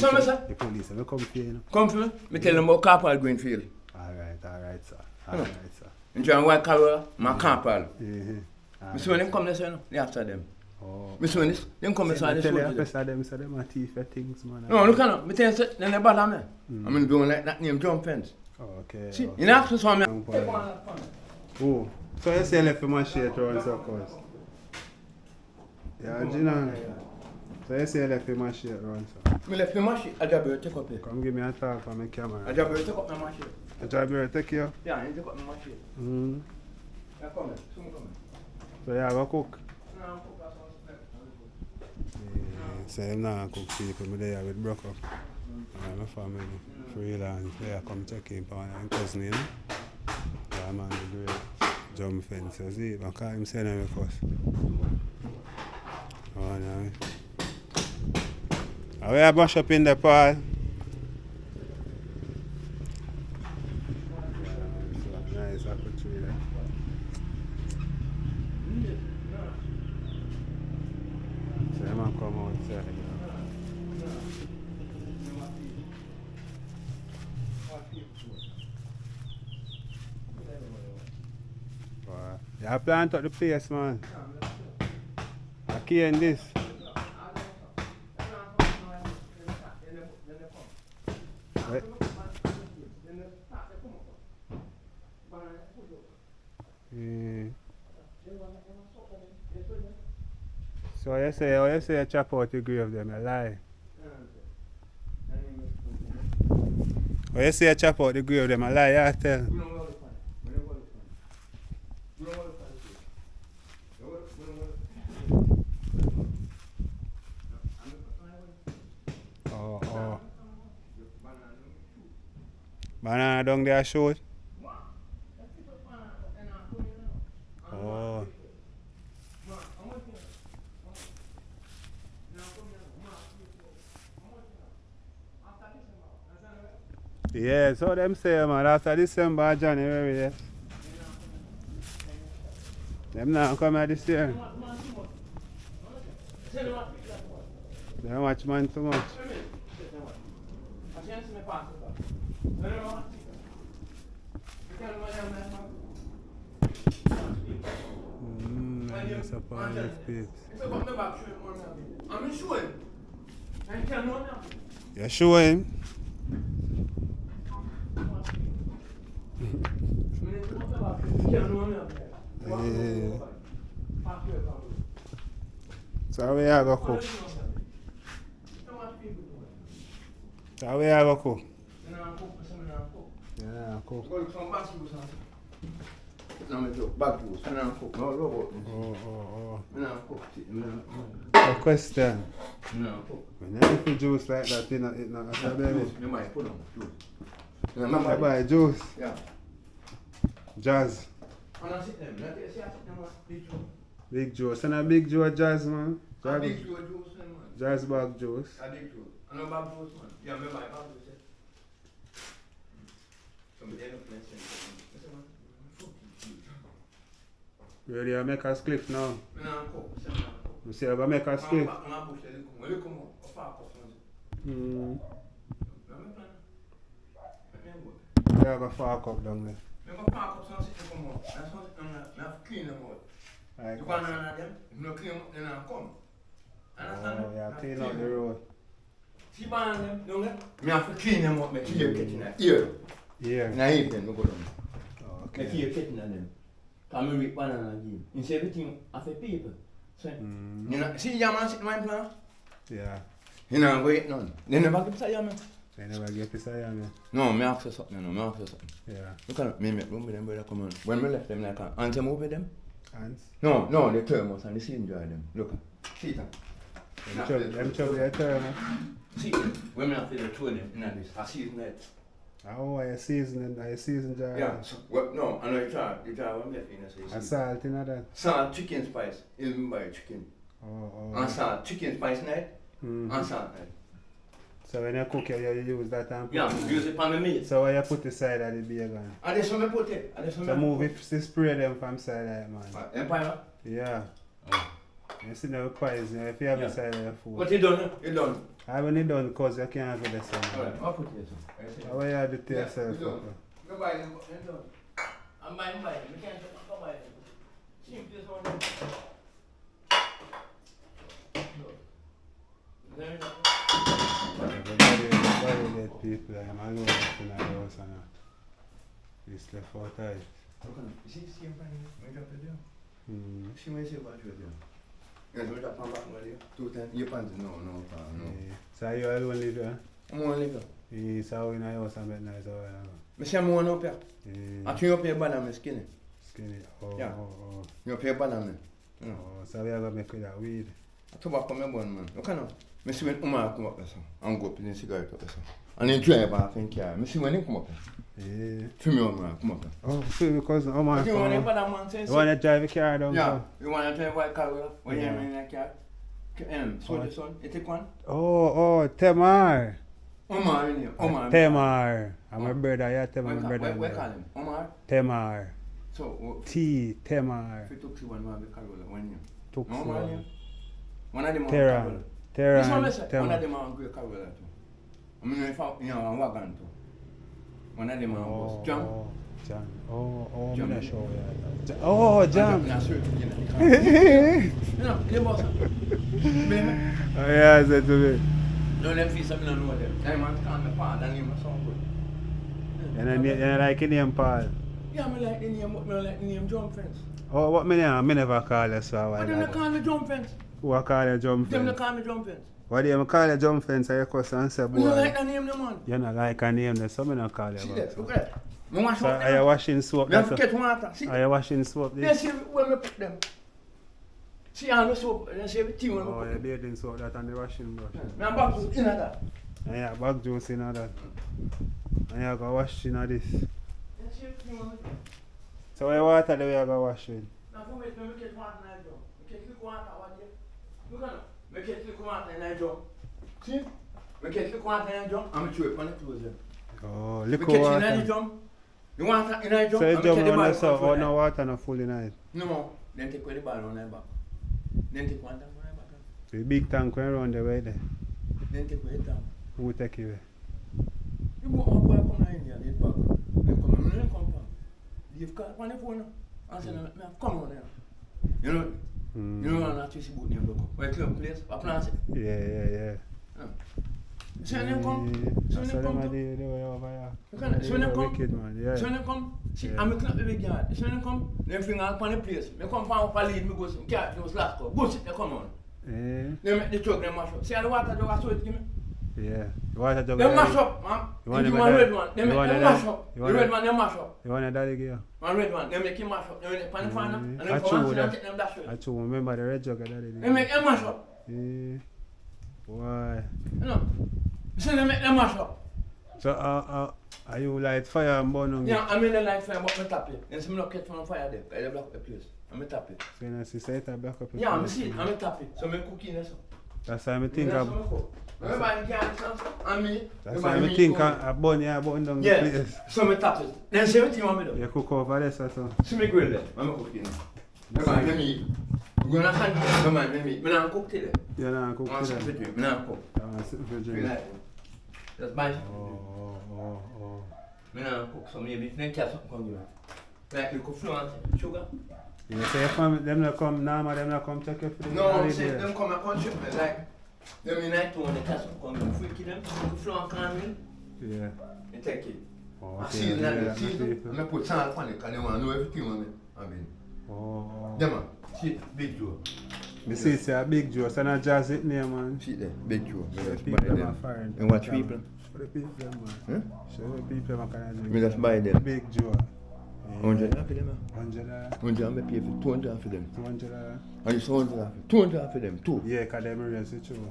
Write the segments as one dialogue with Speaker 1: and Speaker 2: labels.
Speaker 1: what I say?
Speaker 2: The police will come for you.
Speaker 1: Come for me? Me tell them about Corporal Greenfield.
Speaker 2: Alright, sir. Alright, sir.
Speaker 1: In John White Corolla, my Corporal.
Speaker 2: Mm-hmm.
Speaker 1: Me see when them come, they say no, they after them.
Speaker 2: Oh.
Speaker 1: Me see when this, them come, they say they
Speaker 2: tell
Speaker 1: shoot
Speaker 2: you,
Speaker 1: them.
Speaker 2: officer, them say them are thief for things, man.
Speaker 1: No, look at me tell you, then they bother me. I mean, don't like that name, John Fence.
Speaker 2: Oh, okay.
Speaker 1: See,
Speaker 2: okay.
Speaker 1: you know, ask me something.
Speaker 2: Oh, so you say you left for my shit around circles? Yeah, Gina. So you say you left for my shit around so?
Speaker 1: Me left my shit, I just better take up here.
Speaker 2: Come give me a talk for my camera.
Speaker 1: I just better take up my shit.
Speaker 2: I just better take you?
Speaker 1: Yeah, you take up my shit. Yeah, come here, soon come here.
Speaker 2: So you have a cook?
Speaker 1: No, I'm cook as well.
Speaker 2: So I'm not cook people, I'm there with broke up. My family, freelance, they come check in for my cousin, you know? Yeah, man, the great jump fence, you see? I can't even say no because. Oh, no. How you brush up in the Paul? Nice apple tree there. So I'm gonna come outside. You plant up the place, man. I can't this. So you say you chop out the grave them, you lie. When you say you chop out the grave them, you lie, you tell. Oh. Banana down there shoot? Oh. Yeah, so them say, man, after December, January, yes. Them not come out this year. They don't watch man too much. That's a part of peeps.
Speaker 1: I'm showing.
Speaker 2: You're showing? Yeah. So how we are going to cook? So how we are going to cook? Yeah, cook. A question. When you eat juice like that, it's not a baby. You buy juice?
Speaker 1: Yeah.
Speaker 2: Jazz. Big juice. And a big juice jazz, man. Jazz bag juice.
Speaker 1: A big juice. And a bag juice, man. Yeah, I buy bag juice.
Speaker 2: Really, you make a spliff now? You say you make a spliff? You have a fork up down there.
Speaker 1: I go park up some sitting come out. That's what I have to clean them out. You can't none of them. If you don't clean them up, then I come. Understand?
Speaker 2: Oh, yeah, clean out the road.
Speaker 1: See banana them, don't they? I have to clean them up, make sure you're getting that ear.
Speaker 2: Yeah.
Speaker 1: And I eat them, I go down.
Speaker 2: Oh, okay.
Speaker 1: Make sure you're getting them. Come and reap banana again. You see everything of the people. So, you know, see your man sitting in my plan?
Speaker 2: Yeah.
Speaker 1: You know, wait none. They never give say man.
Speaker 2: They never get this eye on me.
Speaker 1: No, me ask you something, something.
Speaker 2: Yeah.
Speaker 1: Look at me make room with them brother come on. When we left them like ants move with them?
Speaker 2: Ants?
Speaker 1: No, the thermos and the cylinder them. Look. See that?
Speaker 2: Them chub their thermos.
Speaker 1: See, when we have to do two of them in this, I see it net.
Speaker 2: Oh, are you seasoning? Are you seasoning jar?
Speaker 1: Yeah, so, well, no, I know the jar I'm left in a
Speaker 2: salt in that?
Speaker 1: Salt, chicken spice, even by chicken.
Speaker 2: Oh.
Speaker 1: And salt, chicken spice net, and salt net.
Speaker 2: So when you cook it, you use that and put
Speaker 1: yeah, use it on the meat.
Speaker 2: So when you put the side of the bacon?
Speaker 1: And this one I put it.
Speaker 2: So move it to spray them from side of it, man.
Speaker 1: Empire?
Speaker 2: Yeah. Oh. You see the pies, if you have the side of your food.
Speaker 1: But you done.
Speaker 2: I when you done cause you can't go there, son.
Speaker 1: Alright, I'll put it here.
Speaker 2: How you do to yourself?
Speaker 1: Go buy them. I'm buying. We can't go buy them. See if this one.
Speaker 2: Everybody get people, I'm alone in the house and it's left out tight.
Speaker 1: You see the same thing? We drop it there. See when you say about you there. Yes, we drop on back there. 2 times. Your pants? No.
Speaker 2: So you alone live here?
Speaker 1: I'm going to live here.
Speaker 2: Yes, I in the house and bed nice over
Speaker 1: I say I'm going up here. I think you pay bad on me skinny.
Speaker 2: Skinny?
Speaker 1: Yeah.
Speaker 2: Oh.
Speaker 1: You pay bad on me.
Speaker 2: Oh, so we are going to make with that weed?
Speaker 1: Tobacco me bun man. You can't. I see when Omar come up there, and go up in the cigarette up there. And he drive off in car. I see when he come up there.
Speaker 2: Yeah.
Speaker 1: Film me Omar come up there.
Speaker 2: Oh, so because Omar
Speaker 1: You want to put that man say?
Speaker 2: You want to drive a car down?
Speaker 1: Yeah. You want to drive white car when you're in that car? So the son, you take one?
Speaker 2: Oh, Temar.
Speaker 1: Omar in here. Omar.
Speaker 2: Temar. I'm a brother, yeah, Temar, my brother.
Speaker 1: Where call him? Omar?
Speaker 2: Temar.
Speaker 1: So,
Speaker 2: Temar.
Speaker 1: if you took one, man, Carola, when you?
Speaker 2: Took
Speaker 1: Omar, one of them
Speaker 2: Terran.
Speaker 1: This one, one of them are great Carola too. I mean, if I, I'm wagon too. One of them are John.
Speaker 2: John. Oh,
Speaker 1: John.
Speaker 2: I'm not sure. Yeah. Oh, John.
Speaker 1: You know, the boss.
Speaker 2: Oh, yeah, I said to me.
Speaker 1: No, them fees, I don't know them. That man call me Paul, that name is so good.
Speaker 2: And I like the name Paul.
Speaker 1: Yeah, I like the name, but I like the name John Fence.
Speaker 2: Oh, what me name? I never call you so.
Speaker 1: But them they call me John Fence.
Speaker 2: Who I call you Jump
Speaker 1: Them they
Speaker 2: Fence?
Speaker 1: call me John Fence.
Speaker 2: Why do you call you Jump Fence? I question and say, boy.
Speaker 1: You don't like that name, the man.
Speaker 2: You don't like a name, so I don't call you.
Speaker 1: See
Speaker 2: about
Speaker 1: that,
Speaker 2: so.
Speaker 1: look at that. I wash
Speaker 2: So
Speaker 1: up
Speaker 2: are you
Speaker 1: them.
Speaker 2: washing soap?
Speaker 1: I have to get water. See,
Speaker 2: Are you washing soap?
Speaker 1: they see when we put them. See all the soap, they see everything when we
Speaker 2: Oh,
Speaker 1: put
Speaker 2: you're
Speaker 1: them.
Speaker 2: bathing soap that on the washing brush.
Speaker 1: I'm back to in that.
Speaker 2: And you have bag juice in that. And you go wash in this.
Speaker 1: They see everything when we put them.
Speaker 2: So what water do you go wash in?
Speaker 1: Now for me, when we get water in that drum. We get quick water over there. Look at that. We get quick water in that drum. See? We get quick water in that drum. I'm going to throw it on the clothes there.
Speaker 2: Oh,
Speaker 1: We
Speaker 2: liquor
Speaker 1: catch in
Speaker 2: water.
Speaker 1: that drum. The water in that drum.
Speaker 2: So you
Speaker 1: and we
Speaker 2: jump
Speaker 1: take the
Speaker 2: on
Speaker 1: ball
Speaker 2: the so
Speaker 1: from
Speaker 2: or
Speaker 1: that.
Speaker 2: no water no full in it.
Speaker 1: No, then take away the ball on that back. Then take one down on that back.
Speaker 2: The big tank when around the way there.
Speaker 1: Then take away it down.
Speaker 2: Who take you away?
Speaker 1: You go up and come down here, lead back. They come, they come back. Leave card on the phone. I said, come on there. You know, you know what I'm not about name look. Where club place, a place.
Speaker 2: Yeah.
Speaker 1: So when they come, so when
Speaker 2: So
Speaker 1: they
Speaker 2: them
Speaker 1: come,
Speaker 2: are the way over here.
Speaker 1: so when they come,
Speaker 2: Wicked man, yeah.
Speaker 1: so when they come, see,
Speaker 2: Yeah.
Speaker 1: I'm a club the big yard. So when they come, they bring all upon the place. They come from up a lead, me go some cat, those last go. Go sit, they come on.
Speaker 2: Eh?
Speaker 1: They make the truck, they mash up. See how the water jug I saw it give me?
Speaker 2: Yeah. You want a jug?
Speaker 1: They mash up, man.
Speaker 2: You want
Speaker 1: Give
Speaker 2: them
Speaker 1: one
Speaker 2: a
Speaker 1: red
Speaker 2: dad-
Speaker 1: one. They
Speaker 2: you
Speaker 1: make
Speaker 2: want a
Speaker 1: them
Speaker 2: dad-
Speaker 1: mash up.
Speaker 2: you
Speaker 1: The
Speaker 2: want
Speaker 1: red
Speaker 2: a-
Speaker 1: one, they mash up.
Speaker 2: You want a daddy give you?
Speaker 1: One red one, they make him mash up. They make it pan the fan and
Speaker 2: I
Speaker 1: then come
Speaker 2: chew
Speaker 1: on and
Speaker 2: that.
Speaker 1: take them dash with.
Speaker 2: I too remember the red jug a daddy.
Speaker 1: They make them mash up.
Speaker 2: Eh? Why?
Speaker 1: You know? So they make them mash up.
Speaker 2: So are you light fire and burn on
Speaker 1: Yeah, I'm in the light fire, but I tap it. And some look at from fire there, I block the place. I'm tap it.
Speaker 2: So you see say it a back up.
Speaker 1: Yeah, I'm see it, I'm tap it. So I'm cooking this.
Speaker 2: That's why I think of.
Speaker 1: Everybody can and me.
Speaker 2: That's why I think a bun down the
Speaker 1: Yeah,
Speaker 2: place.
Speaker 1: so I tap it. Then 17 want me do.
Speaker 2: You cook over there so.
Speaker 1: So me grill there, I'm cooking. Everybody, let me. We're gonna hand you, come on, let me. I'm cook today.
Speaker 2: You don't cook
Speaker 1: I'm
Speaker 2: today.
Speaker 1: sit I'm cook.
Speaker 2: I'm sitting for
Speaker 1: You
Speaker 2: drink.
Speaker 1: like it? Just buy something.
Speaker 2: Oh.
Speaker 1: I'm cook, so maybe if you something come give me. Like you cook flour and sugar.
Speaker 2: You say from them not come normal, them not come check you for the
Speaker 1: No, I'm
Speaker 2: holiday.
Speaker 1: saying them come and country, like them in night when they catch up, come and freaky them, cook flour and come in,
Speaker 2: Yeah.
Speaker 1: they take it.
Speaker 2: Oh,
Speaker 1: I
Speaker 2: okay.
Speaker 1: see that
Speaker 2: Yeah,
Speaker 1: the season,
Speaker 2: people.
Speaker 1: I put salt on it because they want to know everything on it. I mean,
Speaker 2: Oh.
Speaker 1: them man, see big Joe.
Speaker 2: Me see it's a big Joe, so not just it name man.
Speaker 1: See there, big Joe.
Speaker 2: Show the people them are foreign.
Speaker 1: And watch people.
Speaker 2: Show the people them man. Show the people them kind of drink.
Speaker 1: Me just buy them.
Speaker 2: Big Joe.
Speaker 1: 100 for them.
Speaker 2: $100.
Speaker 1: 100 I pay for 200 for them.
Speaker 2: $200.
Speaker 1: And it's 100 200 for them too.
Speaker 2: Yeah, because them raise it too.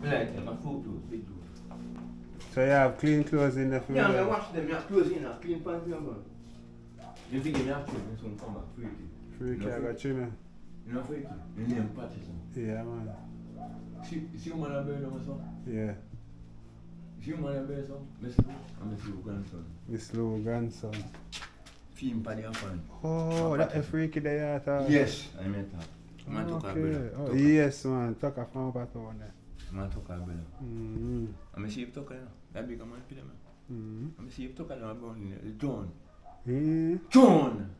Speaker 1: I like them, my food too, big Joe.
Speaker 2: So you have clean clothes in the food?
Speaker 1: Yeah, I wash them, I close in, I clean pants and burn. You think you have to, this one come back freaky.
Speaker 2: Freaky, I got trim.
Speaker 1: You know freaky? You name Patterson.
Speaker 2: Yeah man.
Speaker 1: See man a bird on son?
Speaker 2: Yeah.
Speaker 1: See man a bird son? Miss Lou? I'm Miss Lou grandson.
Speaker 2: Miss Lou grandson.
Speaker 1: Film paddy and fan.
Speaker 2: Oh, that a freaky day at all.
Speaker 1: Yes, I meant that. Man took a
Speaker 2: Okay.
Speaker 1: bird.
Speaker 2: Oh, yes man, took a phone back on there.
Speaker 1: Man took our brother.
Speaker 2: Mm-hmm.
Speaker 1: I see if took her, that big a man for them.
Speaker 2: Mm-hmm.
Speaker 1: I see if took her, I'm born in John.
Speaker 2: Mm-hmm.
Speaker 1: John!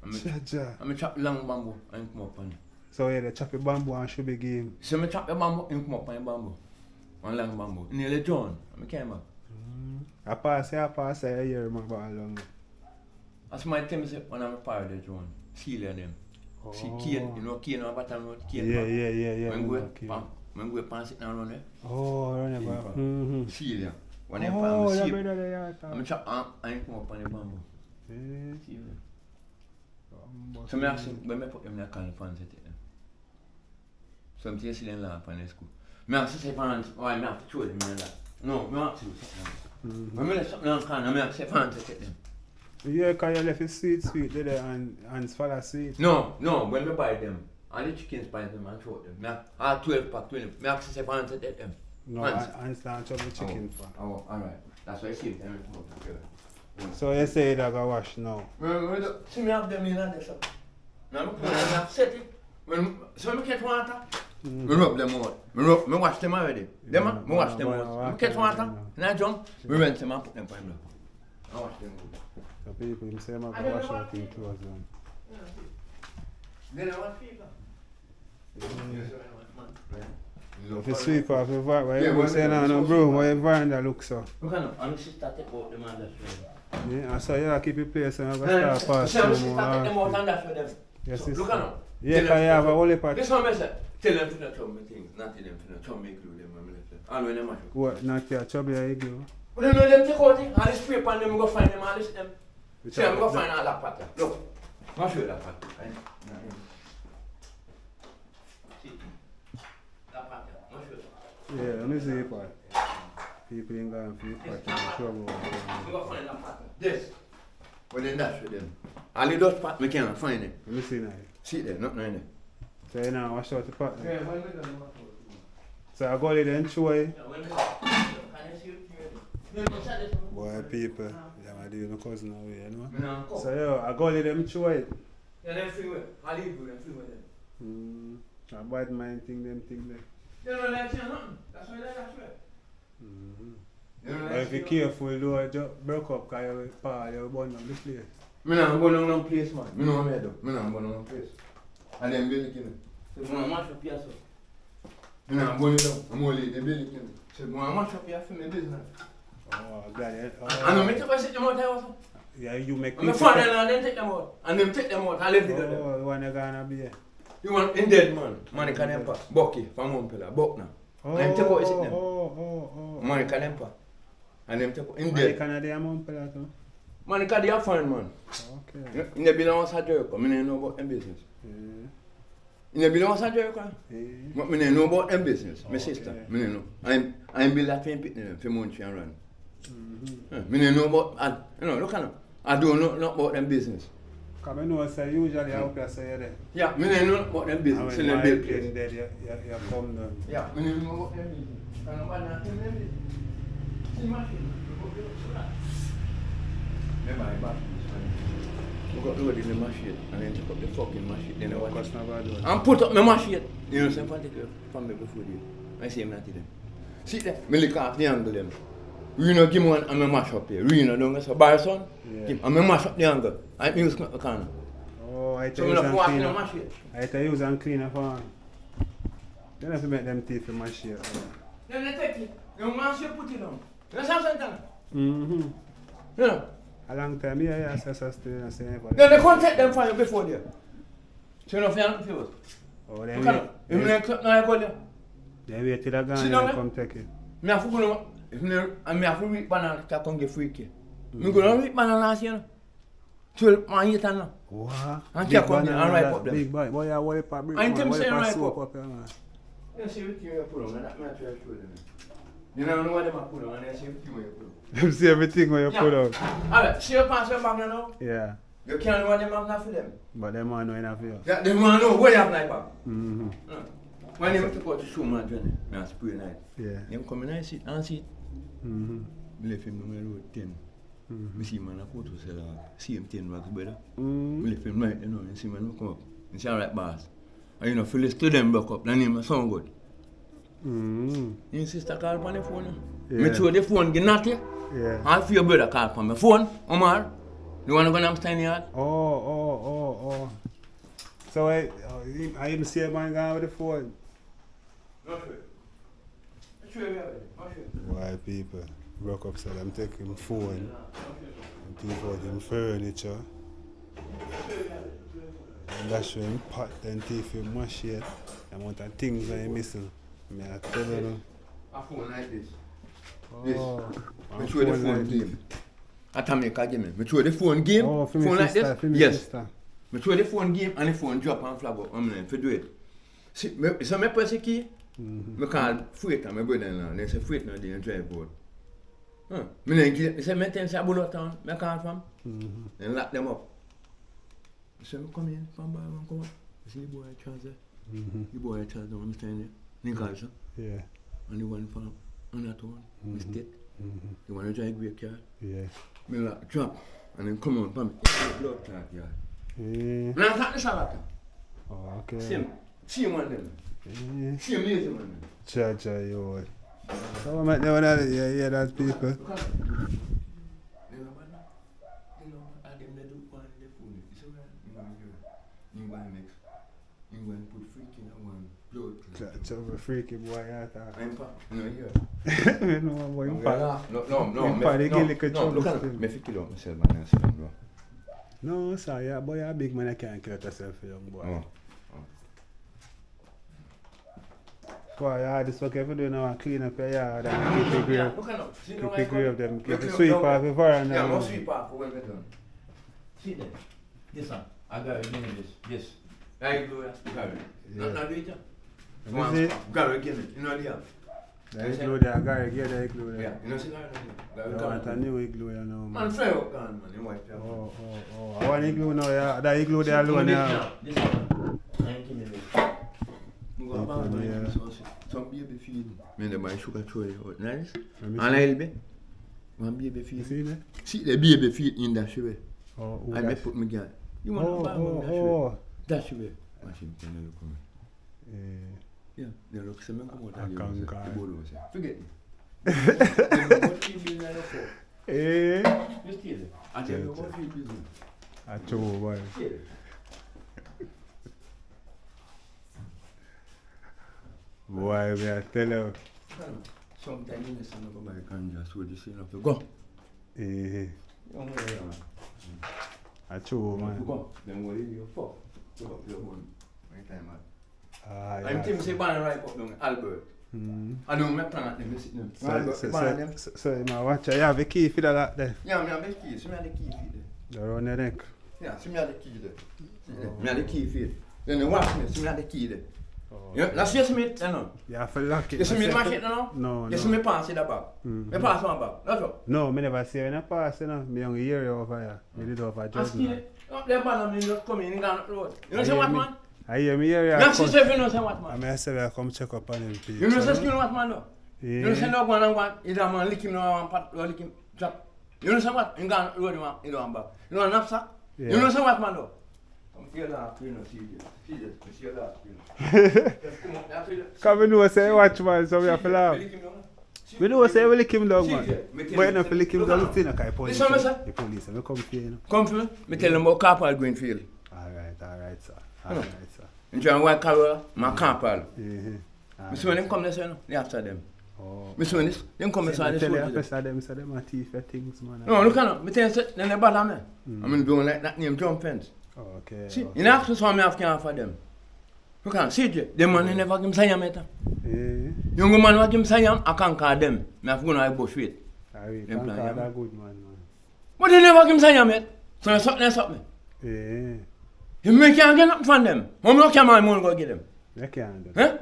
Speaker 2: Jaja.
Speaker 1: I chop long bamboo and come up on it.
Speaker 2: So yeah, the chop the bamboo and should be game.
Speaker 1: So I chop the bamboo and come up on the bamboo. One long bamboo. Nearly John. I came back.
Speaker 2: I pass a year about long.
Speaker 1: That's my thing when I'm a part of the John. Celia them.
Speaker 2: Oh.
Speaker 1: See Kane, you know Kane on Baton Road, Kane.
Speaker 2: Yeah.
Speaker 1: When we pass it down on there.
Speaker 2: Oh, run about. Mm-hmm.
Speaker 1: Celia. When they
Speaker 2: Oh,
Speaker 1: pass
Speaker 2: that
Speaker 1: it,
Speaker 2: brother there.
Speaker 1: I'm chop and come up on the bamboo.
Speaker 2: Yeah.
Speaker 1: Celia. So I ask him, when I put them in the can of fans, I take them. So I'm tasting them lamp in the school. I ask him, say fans, why I have to throw them in that? No, I ask you. When I left something on the can, I ask say fans, I take them.
Speaker 2: Yeah, because you left it sweet there and it's full of sweet.
Speaker 1: No, when we buy them, all the chickens buy them and throw them. I have 12 pack, 20. I ask him, say fans, I take them.
Speaker 2: No, I understand chop the chicken for.
Speaker 1: Oh, alright. That's why I see them.
Speaker 2: So you say that go wash now?
Speaker 1: See me have them in there, so. Now I put them and set it. So I catch water, I rub them out. I wash them already. Them, I wash them out. I catch water, and I jump, we rinse them and put them in there. I wash them out.
Speaker 2: So people say I'm going to wash out in clothes then.
Speaker 1: Then I wash people.
Speaker 2: If you sweep off your van, why you say no bro, why your veranda look so?
Speaker 1: Look at them, I'm sister take out them and that's right.
Speaker 2: Yeah, so you keep your place and I'm going to start pass
Speaker 1: through
Speaker 2: more.
Speaker 1: sister take them out and that's for them.
Speaker 2: Yes,
Speaker 1: So, look at them.
Speaker 2: yeah, because you have a whole part.
Speaker 1: This one I say, tell them to not chop me things, not tell them to not chop me glue them when I left them. All when they mash up.
Speaker 2: What, not your chubby or igloo?
Speaker 1: But you know them take out it, all this spray pan them, go find them, all this them. See, I'm going to find all that pattern. Look, I'll show you that pattern. Right? See, that pattern, I'll show you.
Speaker 2: Yeah, let me see it part. People ain't going to feel part in trouble.
Speaker 1: I'm going to find that pattern. This. Well then that's with them. All the dust part, I can't find it.
Speaker 2: Let me see now.
Speaker 1: See there, nothing in there.
Speaker 2: So you now wash out the pot.
Speaker 1: Yeah, when we done wash out.
Speaker 2: So I got it then show you.
Speaker 1: Yeah, when we done. Can you see it?
Speaker 2: Boy, people, yeah, I do my cousin away, you know.
Speaker 1: No,
Speaker 2: So yo, I got it them show it.
Speaker 1: yeah, them freeway. All you do, them freeway them.
Speaker 2: I bad mind thing them thing there.
Speaker 1: They don't like you nothing. That's why they like you. They don't
Speaker 2: But
Speaker 1: like
Speaker 2: if you're careful, you don't break up because you fall, you burn up the place.
Speaker 1: I'm not going to no place, man. I know what I do. I'm not going to no place. And then building it. So I'm going to mash up here, so. I'm not going to do. I'm only the building it. So I'm going to mash up here for my business.
Speaker 2: Oh, glad it.
Speaker 1: And I'm going to take them out there also.
Speaker 2: Yeah, you make
Speaker 1: I'm going to find them and then take them out. And then take them out. I live together.
Speaker 2: Oh, you want to go and be
Speaker 1: You want in dead man. Monica Lempa. Bucky from Montpellier. Buckner. And them take out it them. Monica Lempa. And them take out in dead.
Speaker 2: Monica they are Montpellier too?
Speaker 1: Monica, they are fine, man.
Speaker 2: Okay.
Speaker 1: In the building house at Jericho, I don't know about them business.
Speaker 2: Yeah.
Speaker 1: In the building house at Jericho,
Speaker 2: Yeah.
Speaker 1: but I don't know about them business. My
Speaker 2: Okay.
Speaker 1: sister, I don't know. I'm build that for him, for Munchie and run. I don't know about, you know, look at them. I don't know about them business.
Speaker 2: Because I know say usually I hope you say there.
Speaker 1: Yeah, I don't know about them business.
Speaker 2: And
Speaker 1: In
Speaker 2: when
Speaker 1: the
Speaker 2: my
Speaker 1: build place.
Speaker 2: plane dead, you come down.
Speaker 1: Yeah, I don't know about them business. I don't know about them business. See my machine. Remember, I bought this one. I got load in the machine and then took up the fucking machine. Then I watch it. And put up my machine. You know, some take from me before you. I say I'm not to them. See there, I look off the angle them. Reno give me one and I mash up here. Reno don't get so bar son.
Speaker 2: Yeah.
Speaker 1: And I mash up the angle. I use the corner.
Speaker 2: Oh, I
Speaker 1: So
Speaker 2: tell
Speaker 1: I
Speaker 2: you
Speaker 1: don't walk in the
Speaker 2: clean.
Speaker 1: machine.
Speaker 2: I tell you and clean up on. Then have to make them teeth for my shit.
Speaker 1: Then they take it. You mash it, put it on. You understand something?
Speaker 2: Mm-hmm.
Speaker 1: You know?
Speaker 2: A long time, yeah, I say
Speaker 1: Then they can't take them for you before there. So you know if you're not confused.
Speaker 2: Oh,
Speaker 1: You can't. If you don't now you go there.
Speaker 2: Then wait till I go
Speaker 1: Sit
Speaker 2: and
Speaker 1: down,
Speaker 2: then
Speaker 1: eh?
Speaker 2: come take it.
Speaker 1: I have to go if I have to read banana to come get free key. I go to read banana last year. 12 man eat and now.
Speaker 2: What?
Speaker 1: And can't come there and ripe up them.
Speaker 2: Big boy, boy, you wipe up,
Speaker 1: I think say ripe
Speaker 2: soap
Speaker 1: up.
Speaker 2: here, man.
Speaker 1: You see everything you put on, and that man try to show them. You don't know what they put on, and they see everything you put on.
Speaker 2: Them see everything when you put out.
Speaker 1: Alright, see your pass your bag now?
Speaker 2: Yeah.
Speaker 1: You can't know what them have now for them.
Speaker 2: But them man know enough here.
Speaker 1: Yeah, they want to know what you have like bag.
Speaker 2: Mm-hmm.
Speaker 1: When they took out to show my journey, I spray night.
Speaker 2: Yeah.
Speaker 1: Them come in and sit and sit.
Speaker 2: Mm-hmm.
Speaker 1: I left him on my road 10. I see man a photo seller, see him 10 racks better.
Speaker 2: Mm-hmm.
Speaker 1: I left him right, you know, and see man come up. And say, alright, boss. And you know, Phyllis to them back up, the name sound good. Your sister call on the phone.
Speaker 2: Yeah.
Speaker 1: Me throw the phone, get naughty.
Speaker 2: Yeah.
Speaker 1: And for your brother call on my phone, Omar. You want to go to Amstein yard?
Speaker 2: Oh. So I even see a man going with the phone.
Speaker 1: Not sure.
Speaker 2: Why people broke up, so I'm taking phone and take out him furniture. And that's when pot and take him machine. The amount of things that I'm missing. I tell you.
Speaker 1: A phone like this.
Speaker 2: Oh,
Speaker 1: Me throw the phone game. At Jamaica game. Me throw the phone game.
Speaker 2: Oh, for
Speaker 1: phone
Speaker 2: my
Speaker 1: like
Speaker 2: sister,
Speaker 1: this.
Speaker 2: for my
Speaker 1: Yes.
Speaker 2: sister.
Speaker 1: Me throw the phone game and the phone drop and flag up. I'm for do it. See, so me press the key. Me call freight and my brother-in-law. They say freight now they drive board. Me then give. They say me tell say Abulo town. Me call from. Then lock them up. I say me come in from bar and come up. I see the boy Charles there. The boy Charles don't understand it. Nicholas.
Speaker 2: Yeah.
Speaker 1: And the one from another one. Mistake. The one who drive great car.
Speaker 2: Yeah.
Speaker 1: Me like drop and then come on, bam, blood clot, yeah.
Speaker 2: Yeah.
Speaker 1: Now that's the salad.
Speaker 2: Oh, okay.
Speaker 1: Same one them.
Speaker 2: Yeah.
Speaker 1: Same lazy one them.
Speaker 2: Cha, yo. So I might know that, yeah, that's people. That's a freaky boy out there.
Speaker 1: I'm pa, no here.
Speaker 2: No, boy, I'm pa.
Speaker 1: No, look at me. If you myself, man, I spend, bro.
Speaker 2: No, sir, yeah, boy, you're a big man, I can't kill yourself, young boy. Boy, yeah, this work every day now, clean up your yard and keep it grave. Keep it grave them, keep it sweep off your veranda.
Speaker 1: Yeah, I'm sweep off when we're done. See there. This one. I got it, give me this. I do it. Got it. Not do it.
Speaker 2: What is it?
Speaker 1: Got it, give it. You know the other.
Speaker 2: The igloo there, I gotta get the igloo there.
Speaker 1: Yeah, you know see that?
Speaker 2: I want a new igloo, you know, man.
Speaker 1: Man, fry up gone, man. You wipe it up.
Speaker 2: Oh. I want igloo now, yeah. That igloo there alone, yeah.
Speaker 1: This one. Thank you, baby. Go back, man. Some baby feed. Me the buy sugar throw it out. Nice. And a little bit. One baby feed.
Speaker 2: You see that?
Speaker 1: See the baby feed in that sugar.
Speaker 2: Oh,
Speaker 1: I may put my girl. You want to buy one that sugar? That sugar. Machine, can you look at me? Yeah, they look same come out and you say, forget it. What you business I for? You steal it. I tell you what you business.
Speaker 2: I told boy.
Speaker 1: Steal it.
Speaker 2: Boy, me I tell you.
Speaker 1: Sometimes you listen to my ganja, so you say to go.
Speaker 2: I told man.
Speaker 1: Go. Then what is your fault? Go up your one. My time man. I'm thinking say ban right up down Albert. I don't make plan at them visit them.
Speaker 2: So my watch, you have a key for that there?
Speaker 1: Yeah, I have the key. See me have the key for
Speaker 2: there. Around your neck?
Speaker 1: Yeah, see me have the key there. Me have the key for it. Then they watch me, see me have the key there. Yeah, that's just me, you know.
Speaker 2: You have to lock it.
Speaker 1: You see me mash it now?
Speaker 2: No.
Speaker 1: You see me pass it back? Me pass one back, that's all.
Speaker 2: No, me never see when I pass, you know. Me only hear you over here. Me did over judgment.
Speaker 1: Up there, man, me just come in and go on the road. You know say what, man?
Speaker 2: I hear me hear you.
Speaker 1: You see if you know say what, man?
Speaker 2: I say I come check up on him, please.
Speaker 1: You know say skill what, man, though?
Speaker 2: Yeah.
Speaker 1: You know say no go and go, either man lick him now and pat, or lick him, drop. You know say what? You go on the road, you don't back. You know a knapsack? You know say what, man, though? Come feel that, you know, see this, see that, you know. Just come up there,
Speaker 2: Because we know say watch, man, so we have to laugh. We know say we lick him down, man. But you know if you lick him down, you know, because police. The police, we come for you, know.
Speaker 1: Come for me? Me tell them about Carpal Greenfield.
Speaker 2: Alright, sir. Alright, sir.
Speaker 1: In John White Corolla, my Carpal.
Speaker 2: Yeah.
Speaker 1: So when them come there, so they after them.
Speaker 2: Oh.
Speaker 1: Me see this, them come there, so they
Speaker 2: tell you
Speaker 1: show
Speaker 2: after them, so them are thief for things, man.
Speaker 1: No, look at me tell you, then they bother me. I mean, don't like that name, John Fence.
Speaker 2: Okay.
Speaker 1: See, in the afternoon, so me have to for them. Look at see, the man never give me sayam it. Young man what give me sayam, I can't call them. Me have to go to bush with.
Speaker 2: Alright, can't call that good man.
Speaker 1: But they never give me sayam it. So you suck me.
Speaker 2: Yeah.
Speaker 1: You make can't get nothing from them. How much can my money go get them?
Speaker 2: They can't.
Speaker 1: Huh?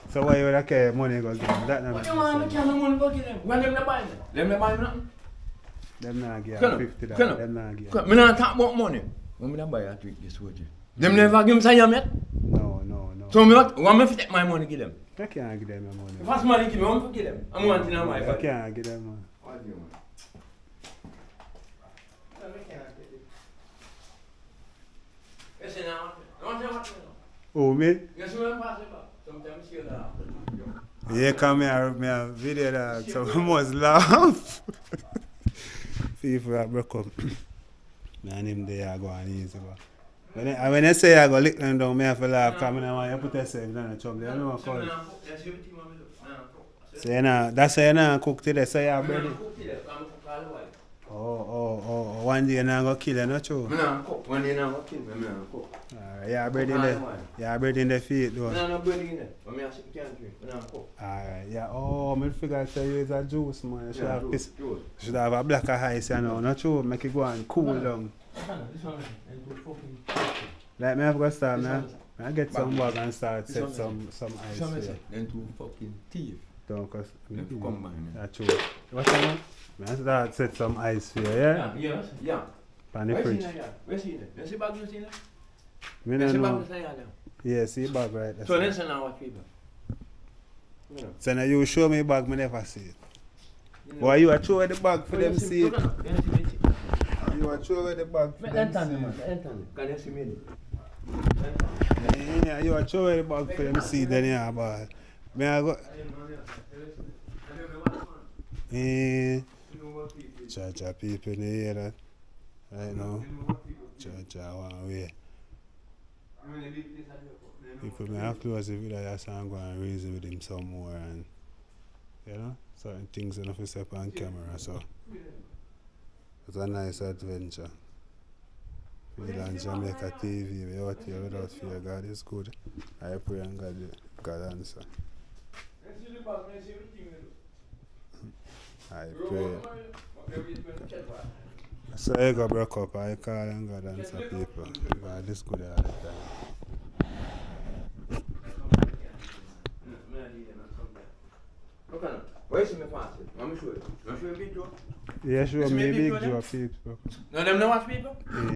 Speaker 2: So why you would care money go get them? That not
Speaker 1: what you want to money go get them? When them buy me? Them buy me nothing?
Speaker 2: Them not give $50. Them not give.
Speaker 1: Me not talk about money. When me buy a drink this way. Them never give me sayam yet?
Speaker 2: No.
Speaker 1: So me what? Want me to take my money give them?
Speaker 2: They can't give them the money.
Speaker 1: If that's money give me, I want to give them. I'm wanting a wife.
Speaker 2: They can't give them money.
Speaker 1: What do you want? Listen now, don't say what you know.
Speaker 2: Oh, me?
Speaker 1: You see when I pass it back? Sometimes you see that.
Speaker 2: Yeah, come here, me a video dog, so I must laugh. People that broke up. Man, him there go on easy, but. When I say I go lick them down, me have to laugh, because I don't want you to put yourself in the trouble. You know what I'm saying? So that's why you not cook today, so you have bread. Oh, one day you're not going to kill you, not true?
Speaker 1: I don't cook. One day you're not going to kill me, I don't cook.
Speaker 2: Alright, you have bread in there. You have bread in the feet, though.
Speaker 1: I don't have bread in there. But I sit in country, I don't cook.
Speaker 2: Alright, yeah. Oh, I forgot to say you is a juice, man. You should
Speaker 1: Yeah,
Speaker 2: have
Speaker 1: juice.
Speaker 2: should have a black ice, you know, not true? Make it go and cool down.
Speaker 1: This one, and put fucking.
Speaker 2: Like me have to start, man. I get some
Speaker 1: Back.
Speaker 2: bag and start
Speaker 1: This
Speaker 2: set
Speaker 1: one,
Speaker 2: some ice
Speaker 1: Some
Speaker 2: here.
Speaker 1: say, then to fucking thief.
Speaker 2: Don't cause
Speaker 1: Then to combine.
Speaker 2: that's true. What's that one? I start set some ice here, yeah?
Speaker 1: Yeah.
Speaker 2: On the fridge.
Speaker 1: Where's he there? You see bag you see there?
Speaker 2: Me
Speaker 1: You
Speaker 2: don't
Speaker 1: see
Speaker 2: know.
Speaker 1: bag you see there?
Speaker 2: Yeah, see bag right there.
Speaker 1: So then say now what people?
Speaker 2: So now you show me bag, me never see it. Why you are throw away the bag for them see it? You are throw away the bag for them see it.
Speaker 1: Can you see me?
Speaker 2: Yeah, you are throw away the bag for them see it, then yeah, but me I go. Cha people in the hear that right now. Cha one way. People may have close the video, that's why I'm going to reason with him some more and you know, certain things enough to step on camera, so it's a nice adventure. We on Jamaica TV, we out here without fear. God is good. I pray and God answer. I pray. So I go broke up, I call and God answer people. God is good all the time.
Speaker 1: Okay, where is my parcel? Let me show you. Want to show you a big joke?
Speaker 2: Yeah, show
Speaker 1: It's
Speaker 2: me a
Speaker 1: maybe
Speaker 2: big
Speaker 1: good,
Speaker 2: job, people.
Speaker 1: No, them know watch people?